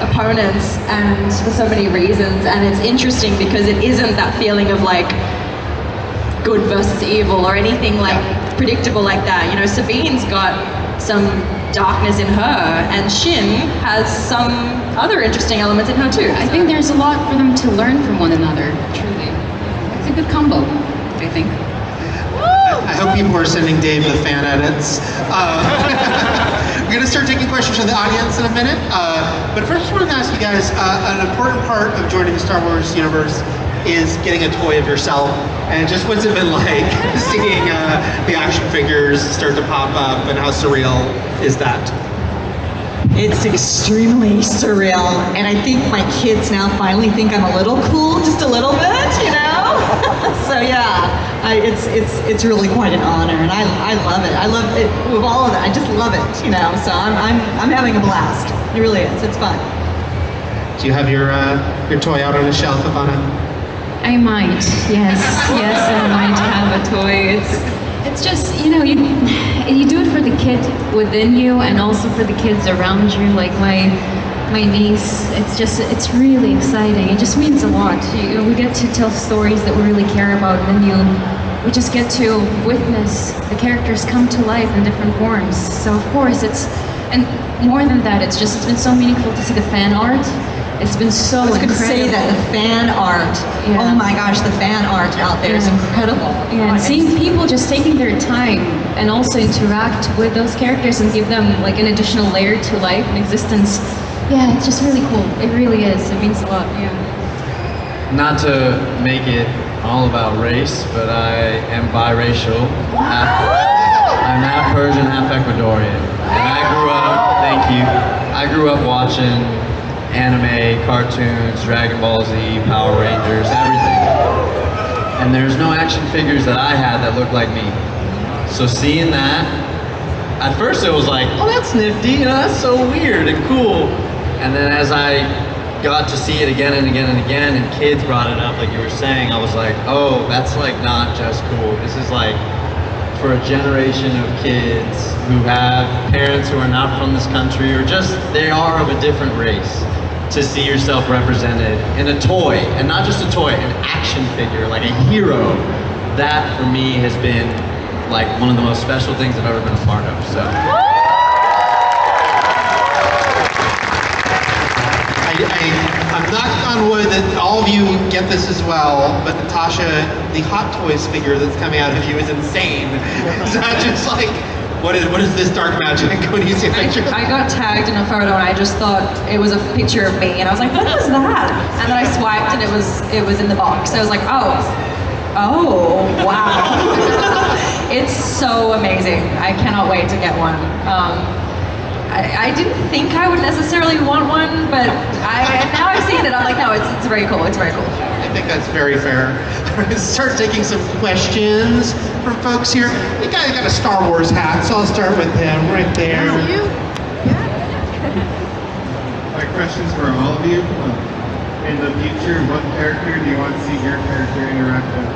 opponents, and for so many reasons. And it's interesting because it isn't that feeling of like good versus evil or anything like predictable like that. You know, Sabine's got some darkness in her, and Shin has some other interesting elements in her too. I think there's a lot for them to learn from one another, truly. It's a good combo, I think. I hope people are sending Dave the fan edits. We're going to start taking questions from the audience in a minute. But first, I just wanted to ask you guys, an important part of joining the Star Wars universe is getting a toy of yourself. And just what's it been like seeing the action figures start to pop up, and how surreal is that? It's extremely surreal, and I think my kids now finally think I'm a little cool, just a little bit, you know? So yeah, it's really quite an honor, and I love it. I love it with all of it. I just love it, you know. So I'm having a blast. It really is. It's fun. Do you have your toy out on the shelf, Ivana? I might, yes, I might have a toy. It's just, you know, you do it for the kid within you and also for the kids around you, like my niece. It's really exciting. It just means a lot. You know, we get to tell stories that we really care about, and then we just get to witness the characters come to life in different forms. So of course and more than that, it's been so meaningful to see the fan art. It's been so incredible. I was going to say that, the fan art. Yeah. Oh my gosh, the fan art out there is incredible. Yeah, and seeing people just taking their time and also interact with those characters and give them like an additional layer to life and existence. Yeah, it's just really cool. It really is. It means a lot, yeah. Not to make it all about race, but I am biracial. I'm half Persian, half Ecuadorian. And I grew up watching anime, cartoons, Dragon Ball Z, Power Rangers, everything. And there's no action figures that I had that looked like me. So seeing that, at first it was like, oh, that's nifty, you know, that's so weird and cool. And then as I got to see it again and again and again, and kids brought it up, like you were saying, I was like, oh, that's like not just cool. This is like for a generation of kids who have parents who are not from this country, or just they are of a different race. To see yourself represented in a toy, and not just a toy, an action figure, like a hero, that for me has been like one of the most special things I've ever been a part of. So. I'm knocking on wood that all of you get this as well, but Natasha, the Hot Toys figure that's coming out of you is insane. It's not just like, what is this dark magic? When you see a picture? I got tagged in a photo and I just thought it was a picture of me, and I was like, what was that? And then I swiped and it was in the box. So I was like, oh wow. It's so amazing. I cannot wait to get one. I didn't think I would necessarily want one, but now I've seen it, I'm like, no, it's very cool. It's very cool. I think that's very fair. Let's start taking some questions from folks here. You guys got a Star Wars hat, so I'll start with him right there. My question's for all of you. In the future, what character do you want to see your character interact with?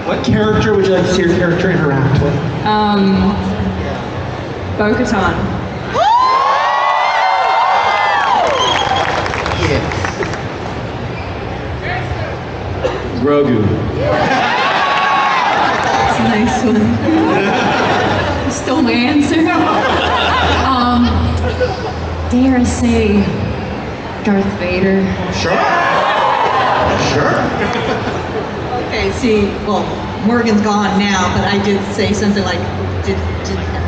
What character would you like to see your character interact with? Bo-Katan. Yes. Grogu. That's a nice one. You stole my answer. Dare I say Darth Vader. Sure. Okay, see, well, Morgan's gone now, but I did say something like, did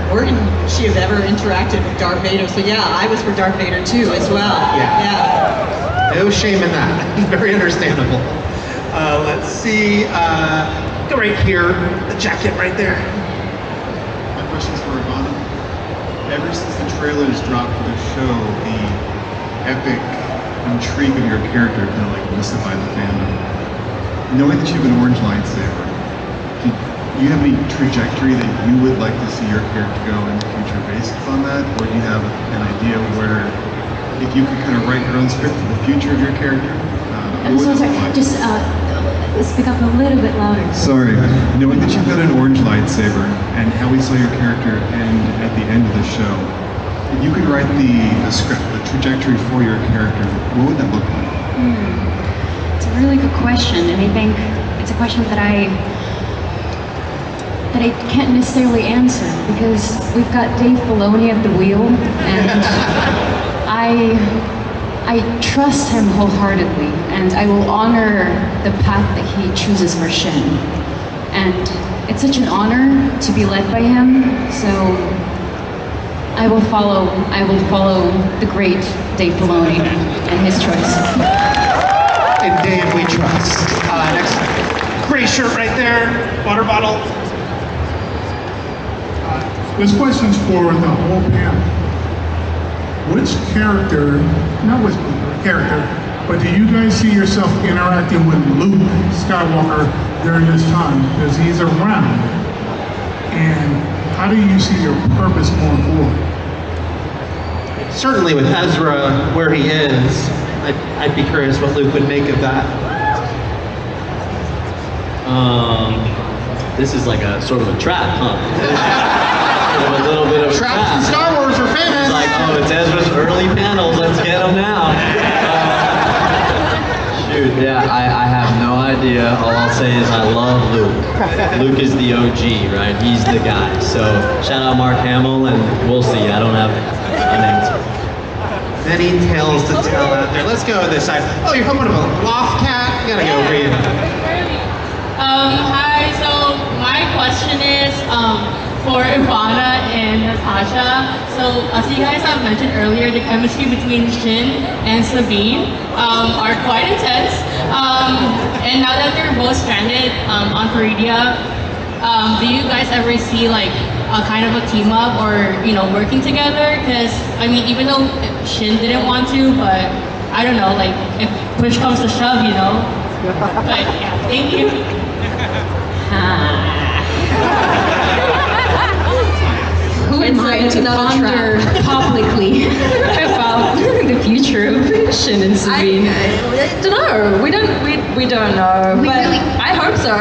Morgan, she have ever interacted with Darth Vader? So yeah, I was for Darth Vader too, as well. Yeah. No shame in that. Very understandable. Let's see. Go right here. The jacket right there. My question's for Ivana. Ever since the trailers dropped for the show, the epic intrigue of your character kind of like mystified the fandom. Knowing that you have an orange lightsaber, do you have any trajectory that you would like to see your character go in the future based on that? Or do you have an idea where, if you could kind of write your own script for the future of your character? I'm so sorry, just speak up a little bit louder. Sorry, knowing that you've got an orange lightsaber and how we saw your character end at the end of the show, If you could write the script, the trajectory for your character, what would that look like? It's a really good question, and I think it's a question that I can't necessarily answer because we've got Dave Filoni at the wheel, and I trust him wholeheartedly, and I will honor the path that he chooses for Shin. And it's such an honor to be led by him, so I will follow the great Dave Filoni and his choice. And Dave, we trust. Next, gray shirt right there, water bottle. This question's for the whole panel. Which character, not which character, but do you guys see yourself interacting with Luke Skywalker during this time? Because he's around. And how do you see your purpose going forward? Certainly with Ezra where he is, I'd be curious what Luke would make of that. This is like a sort of a trap, huh? A little bit of a trap. Traps in Star Wars are famous. It's like, oh, it's Ezra's early panels, let's get them now. Shoot, yeah, I have no idea. All I'll say is I love Luke. Luke is the OG, right? He's the guy. So shout out Mark Hamill, and we'll see. I don't have an answer. Many tales to tell out there. Let's go this side. Oh, you're hoping of a loft cat? You gotta go over here. Hi, so my question is for Ivana and Natasha. So as you guys have mentioned earlier, the chemistry between Shin and Sabine are quite intense. And now that they're both stranded on Peridia, do you guys ever see like a kind of a team up or, you know, working together? Because I mean, even though Shin didn't want to, but I don't know, like if push comes to shove, you know. But yeah, thank you. Who am I to ponder publicly about the future of Shin and Sabine? I don't know. We don't know. We but really- I hope so.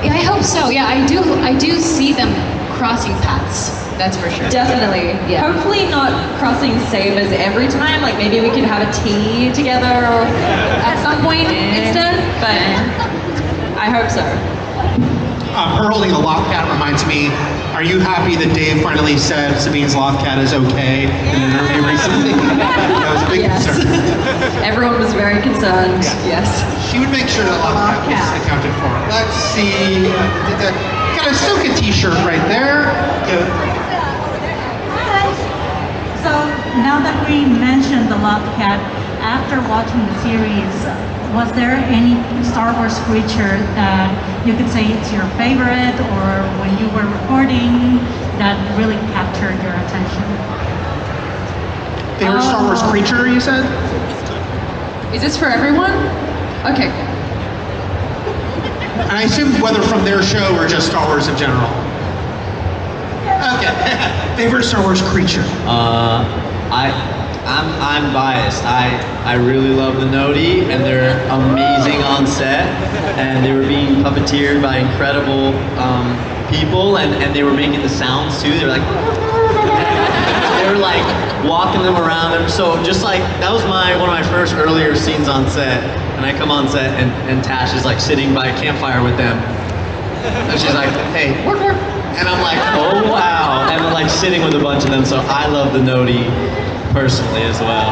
Yeah, I hope so. Yeah, I do see them crossing paths. That's for sure. Definitely. Yeah. Hopefully not crossing sabers every time. Like maybe we could have a tea together or at some point instead. But I hope so. Her holding a loft cat reminds me, are you happy that Dave finally said Sabine's loft cat is okay in an interview recently? That was a big Yes. concern. Everyone was very concerned. Yes. She would make sure that loft cat was accounted for. Let's see, got a Ahsoka t-shirt right there. So now that we mentioned the Lost Cat, after watching the series, was there any Star Wars creature that you could say it's your favorite, or when you were recording, that really captured your attention? Favorite Star Wars creature, you said? Is this for everyone? Okay. And I assume whether from their show or just Star Wars in general. Okay. Favorite Star Wars creature? I'm biased. I really love the Noti, and they're amazing on set, and they were being puppeteered by incredible people, and they were making the sounds too. They were like walking them around. And so just like that was one of my first earlier scenes on set, and I come on set and Tash is like sitting by a campfire with them, and she's like, "Hey, work, work," and I'm like, "Oh wow," and I'm like sitting with a bunch of them. So I love the Noti personally as well.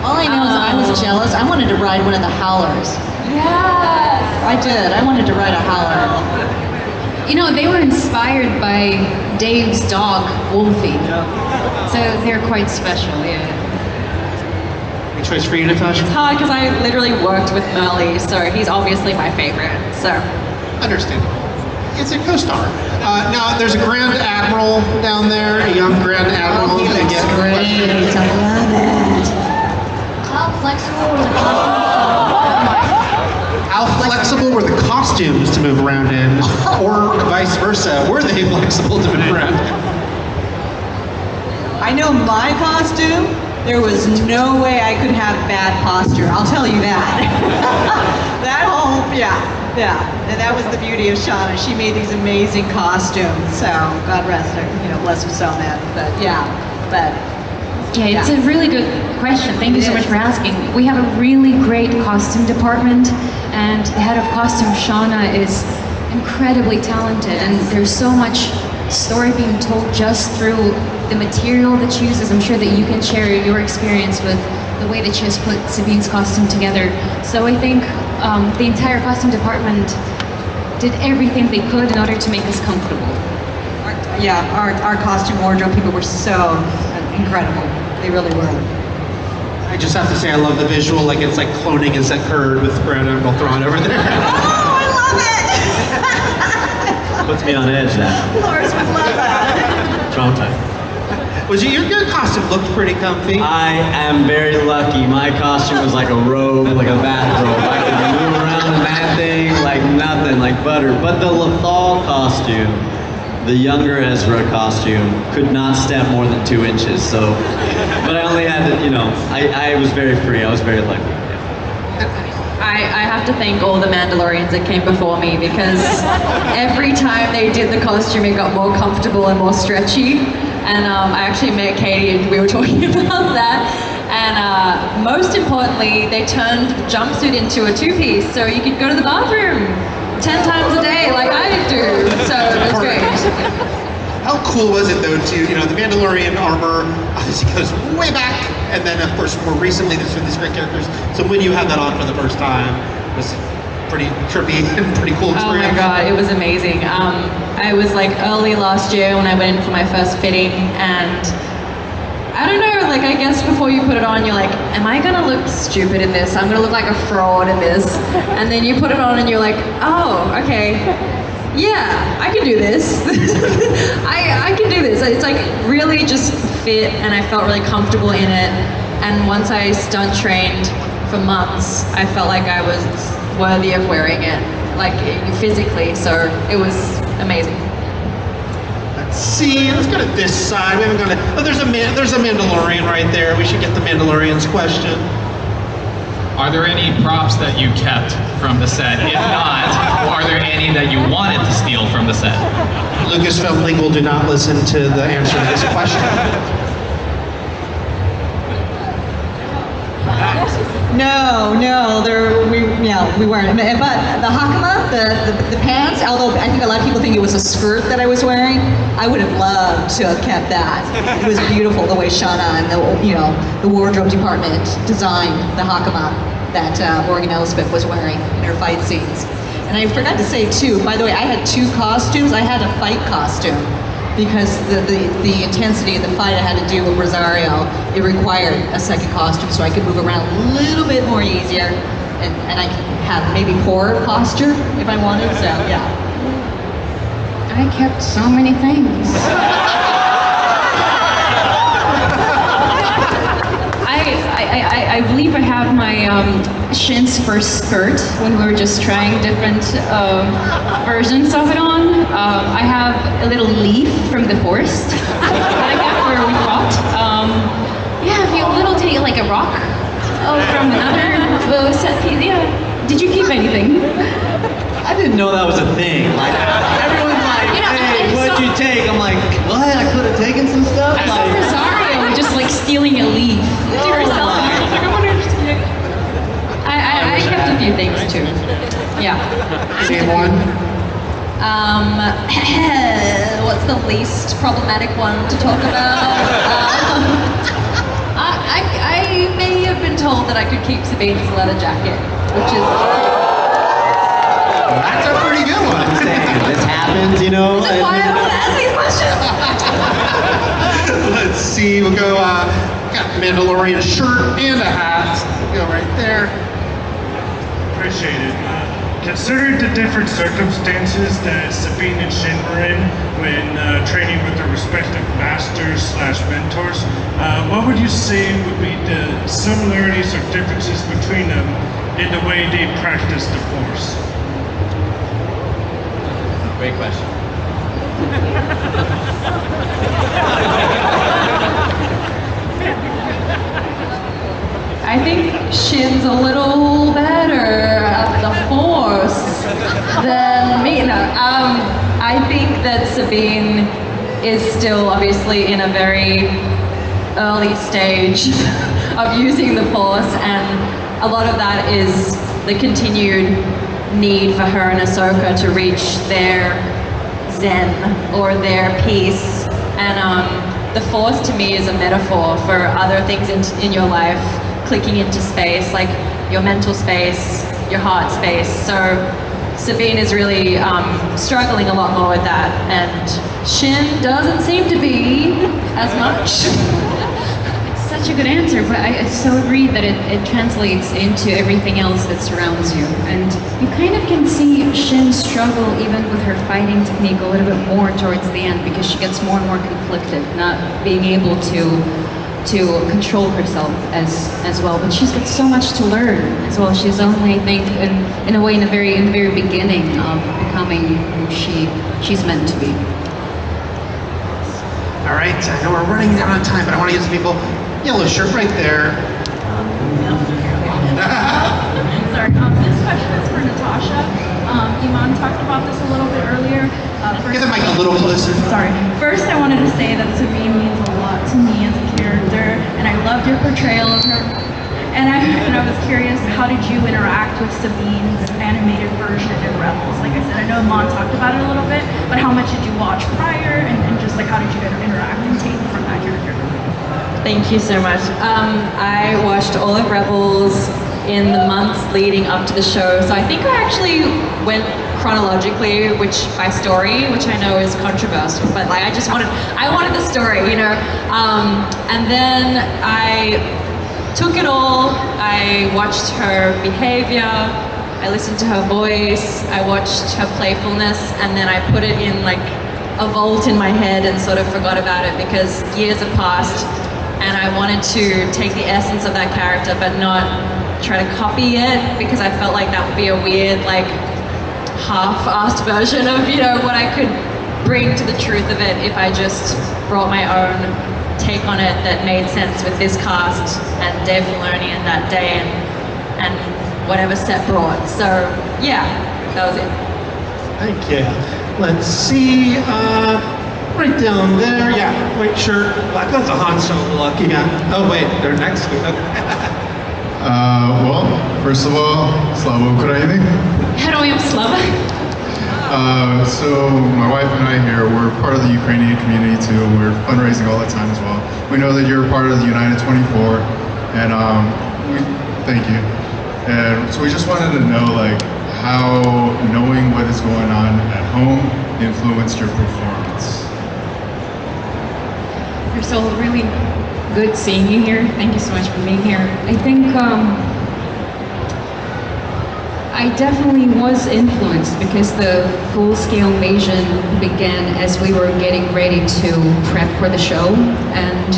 All I know is I was jealous. I wanted to ride one of the howlers. Yes. I did. I wanted to ride a howler. You know, they were inspired by Dave's dog, Wolfie. So they're quite special, yeah. Good choice for you, Natasha. It's hard because I literally worked with Merle, so he's obviously my favorite. So. Understandable. It's a co-star. Now, there's a Grand Admiral down there, a young Grand Admiral. He looks Again, great. I love it. How flexible was the How flexible were the costumes to move around in, or vice versa? Were they flexible to move around in? I know my costume, there was no way I could have bad posture. I'll tell you that. That whole, yeah. Yeah, and that was the beauty of Shauna. She made these amazing costumes. So God rest her, bless her soul, man. But yeah. Yeah, it's a really good question. Thank you so much for asking. We have a really great costume department, and the head of costume, Shauna, is incredibly talented, and there's so much story being told just through the material that she uses. I'm sure that you can share your experience with the way that she has put Sabine's costume together. So I think the entire costume department did everything they could in order to make us comfortable. Our costume wardrobe people were so incredible. They really were. I just have to say I love the visual, like it's like cloning Is That Curd with Grand Admiral Thrawn over there. Oh, I love it! Puts me on edge now. Lars would love that. Traumatized. Your costume looked pretty comfy. I am very lucky. My costume was like a robe, like a bathrobe. I could move around in that thing like nothing, like butter. But the Lethal costume, the younger Ezra costume, could not step more than 2 inches. So, but I only had to, I was very free. I was very lucky. I have to thank all the Mandalorians that came before me, because every time they did the costume, it got more comfortable and more stretchy. And I actually met Katie and we were talking about that. And most importantly, they turned the jumpsuit into a 2-piece, so you could go to the bathroom 10 times a day like I do. So it was great. How cool was it though the Mandalorian armor obviously goes way back, and then of course more recently there's been these great characters. So when you had that on for the first time, it was pretty trippy and pretty cool experience. Oh my god, it was amazing. I was like early last year when I went in for my first fitting, and I don't know, like I guess before you put it on, you're like, am I gonna look stupid in this? I'm gonna look like a fraud in this. And then you put it on and you're like, oh, okay. Yeah, I can do this. I can do this. It's like really just fit, and I felt really comfortable in it. And once I stunt trained for months, I felt like I was worthy of wearing it, like physically. So it was amazing. Let's see. Let's go to this side. We haven't gone to. Oh, there's a Mandalorian right there. We should get the Mandalorian's question. Are there any props that you kept from the set? If not, are there any that you wanted to steal from the set? Lucasfilm legal, do not listen to the answer to this question. No, we weren't. But the hakama, the pants, although I think a lot of people think it was a skirt that I was wearing, I would have loved to have kept that. It was beautiful the way Shauna and the wardrobe department designed the hakama that Morgan Elsbeth was wearing in her fight scenes. And I forgot to say too, by the way, I had 2 costumes. I had a fight costume, because the intensity of the fight I had to do with Rosario, it required a second costume so I could move around a little bit more easier, and I could have maybe poorer posture if I wanted, so yeah. I kept so many things. I believe I have my Shin's first skirt when we were just trying different versions of it on. I have a little leaf from the forest that I got where we fought. Yeah, a few little tiny, like a rock from another set piece. Yeah. Did you keep anything? I didn't know that was a thing. Like everyone's like, hey, what'd you take? I'm like, what? I could have taken some stuff. I saw Rosario just like stealing a leaf to herself. I was like, I wonder if she's I kept a few things too. Yeah. Name one. What's the least problematic one to talk about? I may have been told that I could keep Sabine's leather jacket, which is... That's a pretty good one. I'm saying, this happens, That's why I don't ask these questions. Let's see. We'll go. Got Mandalorian shirt and a hat. Go right there. Appreciate it. Considering the different circumstances that Sabine and Shin were in when training with their respective masters/mentors, what would you say would be the similarities or differences between them in the way they practice the Force? Great question. I think Shin's a little better at the Force. Sabine is still obviously in a very early stage of using the Force, and a lot of that is the continued need for her and Ahsoka to reach their zen or their peace. And the Force to me is a metaphor for other things in your life clicking into space, like your mental space, your heart space. So Sabine is really struggling a lot more with that, and Shin doesn't seem to be as much. It's such a good answer, but I so agree that it translates into everything else that surrounds you. And you kind of can see Shin struggle even with her fighting technique a little bit more towards the end, because she gets more and more conflicted, not being able to control herself as well. But she's got so much to learn as well. She's only, I think, in a way, in the very beginning of becoming who she's meant to be. All right, I know we're running down on time, but I want to get some people. Yellow shirt right there. Sorry, this question is for Natasha. Iman talked about this a little bit earlier. Get the mic a little closer. Sorry. First, I wanted to say that Sabine means a lot to me as a character, and I loved your portrayal of her. And I was curious, how did you interact with Sabine's animated version in Rebels? Like I said, I know Iman talked about it a little bit, but how much did you watch prior, and just like how did you interact and take from that character? Thank you so much. I watched all of Rebels in the months leading up to the show, so I think I actually went chronologically, by story, which I know is controversial, but like I wanted the story, you know. And then I took it all. I watched her behavior, I listened to her voice, I watched her playfulness, and then I put it in like a vault in my head and sort of forgot about it because years have passed, and I wanted to take the essence of that character but not try to copy it, because I felt like that would be a weird, like, half-assed version of, you know, what I could bring to the truth of it if I just brought my own take on it that made sense with this cast and Dave Filoni in that day and whatever set brought. So yeah, that was it. Thank you. Let's see, right down there. Yeah, white shirt, black. That's a Han Solo look you got. Oh wait, they're next to it. Well, first of all, Slava Ukraini. Heroям slava. So my wife and I here, we're part of the Ukrainian community too. We're fundraising all the time as well. We know that you're part of the United 24, and we thank you. And so we just wanted to know, like, how knowing what is going on at home influenced your performance. First of all, really good seeing you here. Thank you so much for being here. I think I definitely was influenced because the full-scale invasion began as we were getting ready to prep for the show, and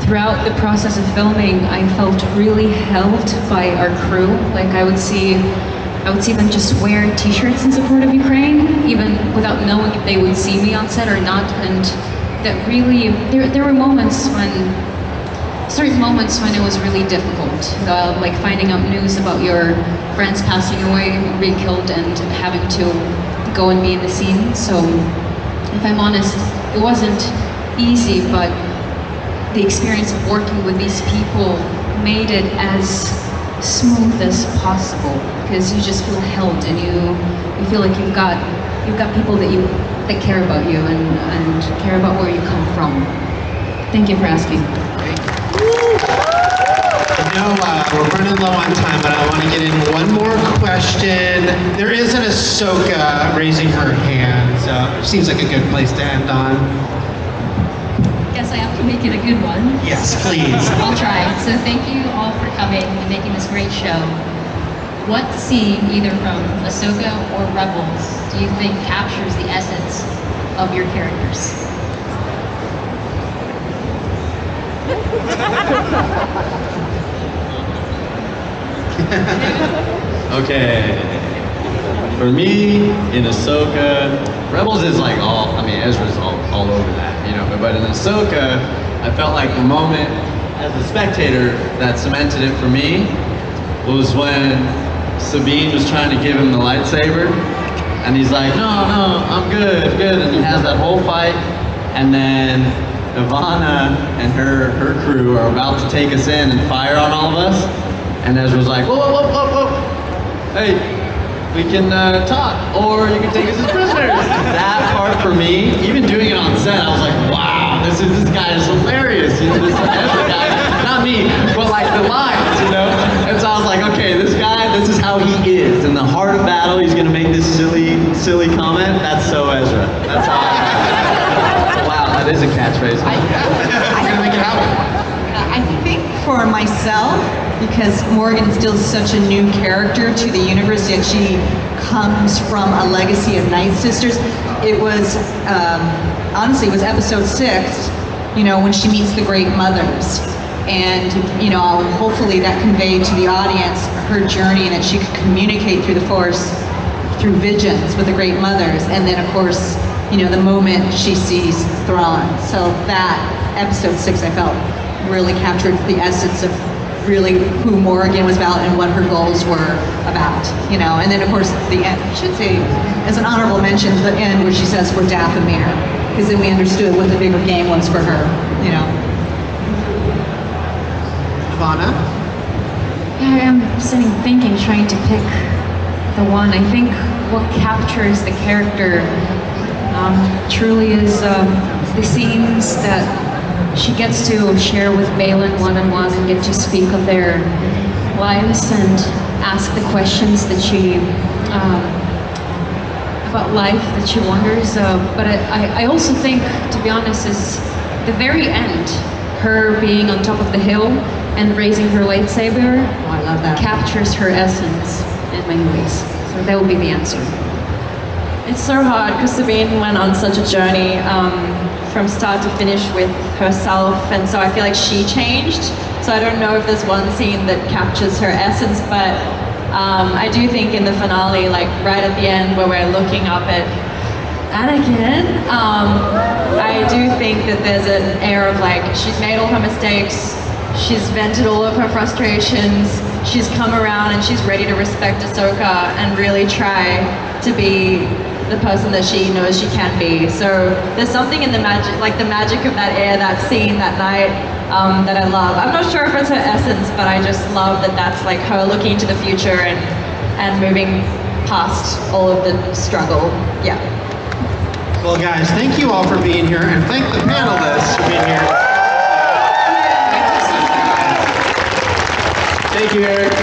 throughout the process of filming, I felt really helped by our crew. Like I would see them just wear t-shirts in support of Ukraine, even without knowing if they would see me on set or not. And that really, there were certain moments when it was really difficult, like finding out news about your friends passing away, being killed, and having to go and be in the scene. So, if I'm honest, it wasn't easy, but the experience of working with these people made it as smooth as possible, because you just feel held, and you feel like you've got people that care about you and care about where you come from. Thank you for asking. I know we're running low on time, but I want to get in one more question. There is an Ahsoka raising her hand, so it seems like a good place to end on. Guess I have to make it a good one. Yes, please. I'll try. So thank you all for coming and making this great show. What scene, either from Ahsoka or Rebels, do you think captures the essence of your characters? Okay. For me, in Ahsoka, Rebels is like Ezra's all over that, you know. But in Ahsoka, I felt like the moment as a spectator that cemented it for me was when Sabine was trying to give him the lightsaber, And he's like, no, I'm good, good. And he has that whole fight. And then Ivana and her crew are about to take us in and fire on all of us. And Ezra's like, whoa. Hey, we can talk, or you can take us as prisoners. That part for me, even doing it on set, I was like, wow, this guy is hilarious. You know, this Ezra guy, not me, but like the lines, you know? And so I was like, okay, this guy, this is how he is. In the heart of battle, he's gonna make this silly comment. That's so Ezra. That's how wow, that is a catchphrase. I'm gonna make it happen. I think for myself, because Morgan still such a new character to the universe, yet she comes from a legacy of Night Sisters. It was, honestly, it was episode 6, you know, when she meets the Great Mothers. And, you know, hopefully that conveyed to the audience her journey and that she could communicate through the Force, through visions with the Great Mothers. And then, of course, you know, the moment she sees Thrawn. So that, episode 6, I felt, really captured the essence of really who Morgan was about and what her goals were about, you know. And then of course the end, I should say, as an honorable mention, the end where she says for Dathomir, because then we understood what the bigger game was for her, you know. Ivana? Yeah, I'm sitting thinking, trying to pick the one. I think what captures the character truly is the scenes that she gets to share with Baylan one-on-one and get to speak of their lives and ask the questions that she, about life that she wonders. But I also think, to be honest, is the very end, her being on top of the hill and raising her lightsaber, I love that. Captures her essence in many ways. So that would be the answer. It's so hard because Sabine went on such a journey from start to finish with herself, and so I feel like she changed. So I don't know if there's one scene that captures her essence, but I do think in the finale, like right at the end where we're looking up at Anakin, I do think that there's an air of like, she's made all her mistakes, she's vented all of her frustrations, she's come around and she's ready to respect Ahsoka and really try to be the person that she knows she can be. So there's something in the magic of that air, that scene, that night, that I love. I'm not sure if it's her essence, but I just love that that's like her looking into the future and moving past all of the struggle. Yeah. Well, guys, thank you all for being here, and thank the panelists for being here. Thank you, Eric.